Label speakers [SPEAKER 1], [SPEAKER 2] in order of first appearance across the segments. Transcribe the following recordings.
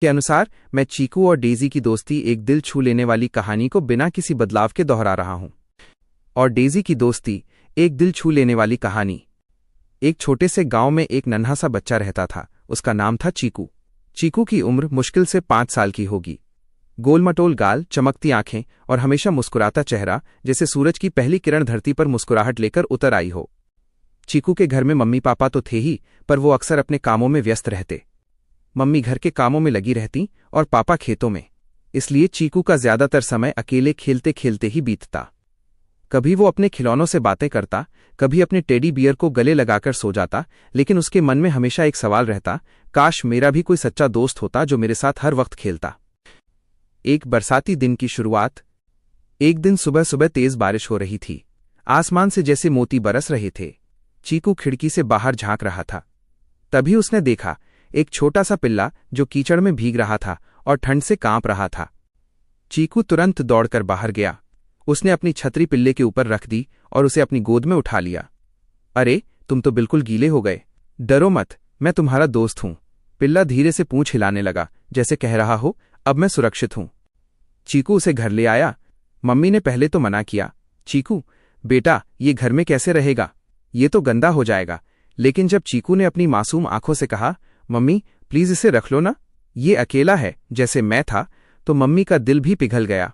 [SPEAKER 1] के अनुसार मैं चीकू और डेजी की दोस्ती एक दिल छू लेने वाली कहानी को बिना किसी बदलाव के दोहरा रहा हूं। और डेजी की दोस्ती एक दिल छू लेने वाली कहानी। एक छोटे से गांव में एक नन्हा सा बच्चा रहता था। उसका नाम था चीकू। चीकू की उम्र मुश्किल से 5 साल की होगी। गोलमटोल गाल, चमकती आंखें और हमेशा मुस्कुराता चेहरा, जैसे सूरज की पहली किरण धरती पर मुस्कुराहट लेकर उतर आई हो। चीकू के घर में मम्मी पापा तो थे ही, पर वो अक्सर अपने कामों में व्यस्त रहते। मम्मी घर के कामों में लगी रहती और पापा खेतों में। इसलिए चीकू का ज्यादातर समय अकेले खेलते खेलते ही बीतता। कभी वो अपने खिलौनों से बातें करता, कभी अपने टेडी बियर को गले लगाकर सो जाता, लेकिन उसके मन में हमेशा एक सवाल रहता, काश मेरा भी कोई सच्चा दोस्त होता जो मेरे साथ हर वक्त खेलता। एक बरसाती दिन की शुरुआत। एक दिन सुबह सुबह तेज बारिश हो रही थी। आसमान से जैसे मोती बरस रहे थे। चीकू खिड़की से बाहर झांक रहा था। तभी उसने देखा एक छोटा सा पिल्ला जो कीचड़ में भीग रहा था और ठंड से कांप रहा था। चीकू तुरंत दौड़कर बाहर गया। उसने अपनी छतरी पिल्ले के ऊपर रख दी और उसे अपनी गोद में उठा लिया। अरे, तुम तो बिल्कुल गीले हो गए। डरो मत, मैं तुम्हारा दोस्त हूं। पिल्ला धीरे से पूंछ हिलाने लगा, जैसे कह रहा हो, अब मैं सुरक्षित हूं। चीकू उसे घर ले आया। मम्मी ने पहले तो मना किया, चीकू बेटा, ये घर में कैसे रहेगा, ये तो गंदा हो जाएगा। लेकिन जब चीकू ने अपनी मासूम आंखों से कहा, मम्मी प्लीज इसे रख लो ना, ये अकेला है जैसे मैं था, तो मम्मी का दिल भी पिघल गया।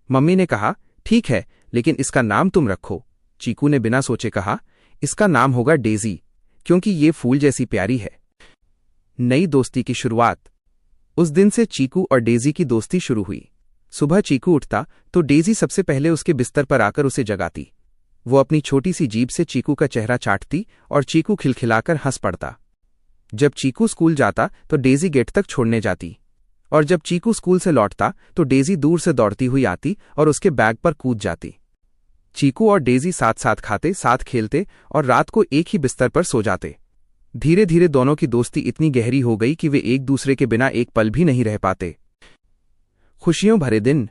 [SPEAKER 1] मम्मी ने कहा, ठीक है, लेकिन इसका नाम तुम रखो। चीकू ने बिना सोचे कहा, इसका नाम होगा डेजी, क्योंकि ये फूल जैसी प्यारी है। नई दोस्ती की शुरुआत। उस दिन से चीकू और डेजी की दोस्ती शुरू हुई। सुबह चीकू उठता तो डेजी सबसे पहले उसके बिस्तर पर आकर उसे जगाती। वो अपनी छोटी सी जीभ से चीकू का चेहरा चाटती और चीकू खिलखिलाकर हंस पड़ता। जब चीकू स्कूल जाता तो डेजी गेट तक छोड़ने जाती, और जब चीकू स्कूल से लौटता तो डेजी दूर से दौड़ती हुई आती और उसके बैग पर कूद जाती। चीकू और डेजी साथ साथ खाते, साथ खेलते और रात को एक ही बिस्तर पर सो जाते। धीरे धीरे दोनों की दोस्ती इतनी गहरी हो गई कि वे एक दूसरे के बिना एक पल भी नहीं रह पाते। खुशियों भरे दिन।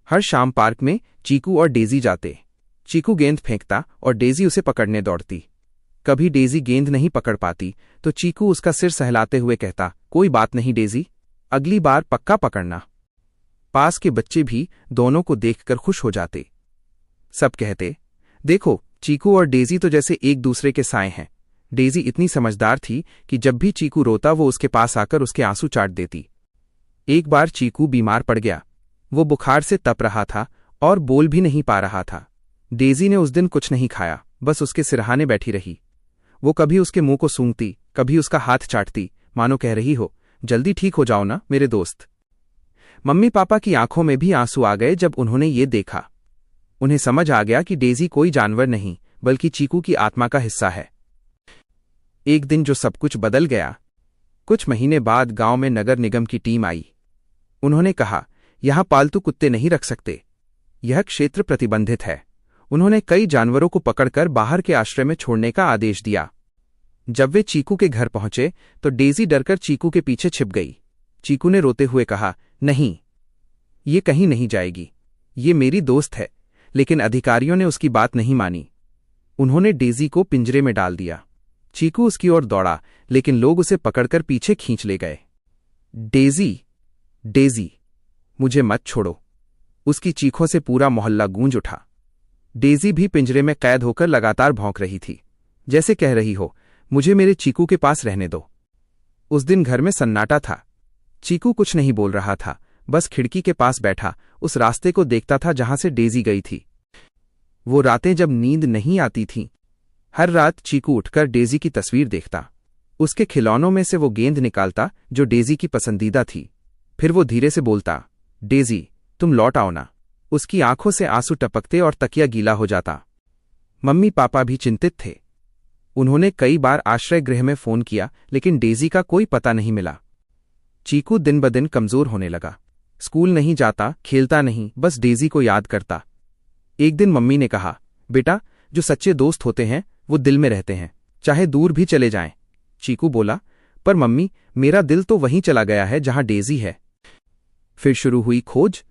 [SPEAKER 1] हर शाम पार्क में चीकू और डेजी जाते। चीकू गेंद फेंकता और डेजी उसे पकड़ने दौड़ती। कभी डेजी गेंद नहीं पकड़ पाती तो चीकू उसका सिर सहलाते हुए कहता, कोई बात नहीं डेजी, अगली बार पक्का पकड़ना। पास के बच्चे भी दोनों को देखकर खुश हो जाते। सब कहते, देखो चीकू और डेजी तो जैसे एक दूसरे के साए हैं। डेजी इतनी समझदार थी कि जब भी चीकू रोता वो उसके पास आकर उसके आंसू चाट देती। एक बार चीकू बीमार पड़ गया। वो बुखार से तप रहा था और बोल भी नहीं पा रहा था। डेजी ने उस दिन कुछ नहीं खाया, बस उसके सिरहाने बैठी रही। वो कभी उसके मुंह को सूंघती, कभी उसका हाथ चाटती, मानो कह रही हो, जल्दी ठीक हो जाओ ना मेरे दोस्त। मम्मी पापा की आंखों में भी आंसू आ गए जब उन्होंने ये देखा। उन्हें समझ आ गया कि डेजी कोई जानवर नहीं, बल्कि चीकू की आत्मा का हिस्सा है। एक दिन जो सब कुछ बदल गया। कुछ महीने बाद गांव में नगर निगम की टीम आई। उन्होंने कहा, यहां पालतू कुत्ते नहीं रख सकते, यह क्षेत्र प्रतिबंधित है। उन्होंने कई जानवरों को पकड़कर बाहर के आश्रय में छोड़ने का आदेश दिया। जब वे चीकू के घर पहुंचे तो डेजी डरकर चीकू के पीछे छिप गई। चीकू ने रोते हुए कहा, नहीं, ये कहीं नहीं जाएगी, ये मेरी दोस्त है। लेकिन अधिकारियों ने उसकी बात नहीं मानी। उन्होंने डेजी को पिंजरे में डाल दिया। चीकू उसकी ओर दौड़ा, लेकिन लोग उसे पकड़कर पीछे खींच ले गए। डेजी, डेजी, मुझे मत छोड़ो। उसकी चीखों से पूरा मोहल्ला गूंज उठा। डेजी भी पिंजरे में कैद होकर लगातार भौंक रही थी, जैसे कह रही हो, मुझे मेरे चीकू के पास रहने दो। उस दिन घर में सन्नाटा था। चीकू कुछ नहीं बोल रहा था, बस खिड़की के पास बैठा उस रास्ते को देखता था जहां से डेजी गई थी। वो रातें जब नींद नहीं आती थीं, हर रात चीकू उठकर डेजी की तस्वीर देखता। उसके खिलौनों में से वो गेंद निकालता जो डेजी की पसंदीदा थी। फिर वो धीरे से बोलता, डेजी तुम लौट आओ ना। उसकी आंखों से आंसू टपकते और तकिया गीला हो जाता। मम्मी पापा भी चिंतित थे। उन्होंने कई बार आश्रय गृह में फोन किया, लेकिन डेजी का कोई पता नहीं मिला। चीकू दिन ब दिन कमजोर होने लगा। स्कूल नहीं जाता, खेलता नहीं, बस डेजी को याद करता। एक दिन मम्मी ने कहा, बेटा, जो सच्चे दोस्त होते हैं वो दिल में रहते हैं, चाहे दूर भी चले जाएं। चीकू बोला, पर मम्मी, मेरा दिल तो वहीं चला गया है जहां डेजी है। फिर शुरू हुई खोज।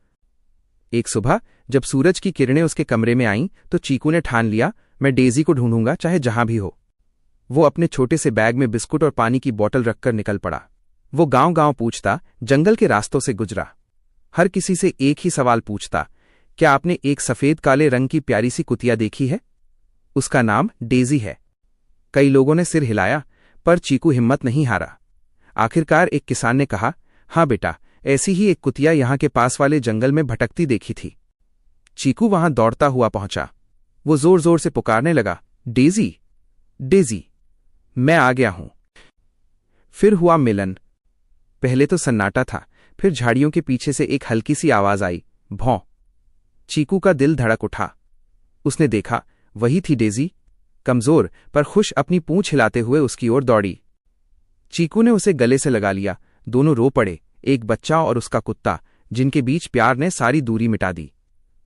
[SPEAKER 1] एक सुबह जब सूरज की किरणें उसके कमरे में आईं तो चीकू ने ठान लिया, मैं डेजी को ढूंढूंगा चाहे जहां भी हो। वो अपने छोटे से बैग में बिस्कुट और पानी की बोतल रखकर निकल पड़ा। वो गांव-गांव पूछता, जंगल के रास्तों से गुजरा। हर किसी से एक ही सवाल पूछता, क्या आपने एक सफेद काले रंग की प्यारी सी कुतिया देखी है? उसका नाम डेजी है। कई लोगों ने सिर हिलाया, पर चीकू हिम्मत नहीं हारा। आखिरकार एक किसान ने कहा, हाँ बेटा, ऐसी ही एक कुतिया यहां के पास वाले जंगल में भटकती देखी थी। चीकू वहां दौड़ता हुआ पहुंचा। वो जोर जोर से पुकारने लगा, डेजी, डेजी, मैं आ गया हूं। फिर हुआ मिलन। पहले तो सन्नाटा था, फिर झाड़ियों के पीछे से एक हल्की सी आवाज आई, भौं। चीकू का दिल धड़क उठा। उसने देखा, वही थी डेजी, कमजोर पर खुश, अपनी पूंछ हिलाते हुए उसकी ओर दौड़ी। चीकू ने उसे गले से लगा लिया। दोनों रो पड़े, एक बच्चा और उसका कुत्ता, जिनके बीच प्यार ने सारी दूरी मिटा दी।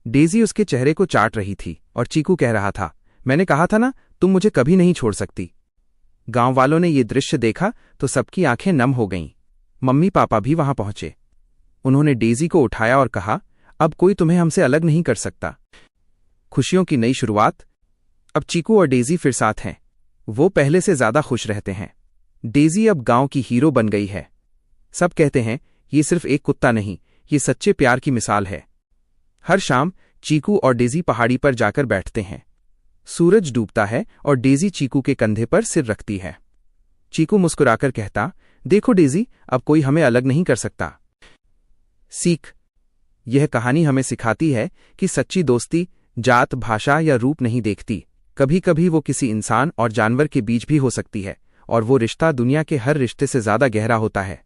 [SPEAKER 1] डेजी उसके चेहरे को चाट रही थी और चीकू कह रहा था, मैंने कहा था ना, तुम मुझे कभी नहीं छोड़ सकती। गांव वालों ने ये दृश्य देखा तो सबकी आंखें नम हो गईं। मम्मी पापा भी वहां पहुंचे। उन्होंने डेजी को उठाया और कहा, अब कोई तुम्हें हमसे अलग नहीं कर सकता। खुशियों की नई शुरुआत। अब चीकू और डेजी फिर साथ हैं। वो पहले से ज्यादा खुश रहते हैं। डेजी अब गांव की हीरो बन गई है। सब कहते हैं, ये सिर्फ एक कुत्ता नहीं, ये सच्चे प्यार की मिसाल है। हर शाम चीकू और डेजी पहाड़ी पर जाकर बैठते हैं। सूरज डूबता है और डेजी चीकू के कंधे पर सिर रखती है। चीकू मुस्कुराकर कहता, देखो डेजी, अब कोई हमें अलग नहीं कर सकता। सीख। यह कहानी हमें सिखाती है कि सच्ची दोस्ती जात, भाषा या रूप नहीं देखती। कभी कभी वो किसी इंसान और जानवर के बीच भी हो सकती है, और वो रिश्ता दुनिया के हर रिश्ते से ज्यादा गहरा होता है।